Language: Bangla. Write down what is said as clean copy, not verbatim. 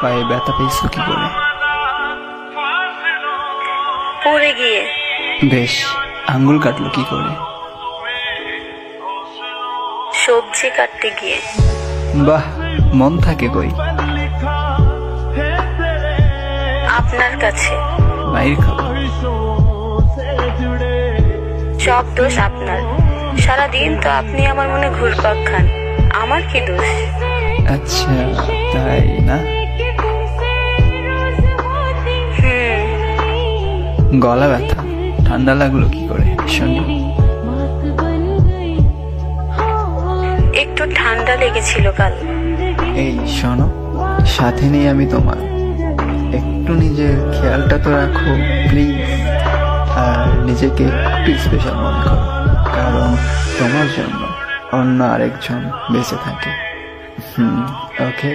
পায়ে ব্যথা পেয়েছো কি করে? পড়ে গিয়ে। বেশ, আঙ্গুল কাটলো কি করে? সবজি কাটতে গিয়ে। বাহ, মন থাকে কই? আপনার কাছে। মাইর খাবো। সব দোষ আপনার। সারাদিন তো আপনি আমার মনে ঘুরপাক খান, আমার কি দোষ? আচ্ছা, তাই না? গলা ব্যথা, ঠান্ডা লাগলো কি করে শুনি? একটু ঠান্ডা লেগেছিল কাল। এই শোনো, সাথে নেই আমি তোমার, একটু নিজের খেয়ালটা তো রাখো প্লিজ। আর নিজেকে একটু স্পেশাল মনে করো, কারণ তোমার জন্য অন্য আরেকজন বেঁচে থাকে। ওকে।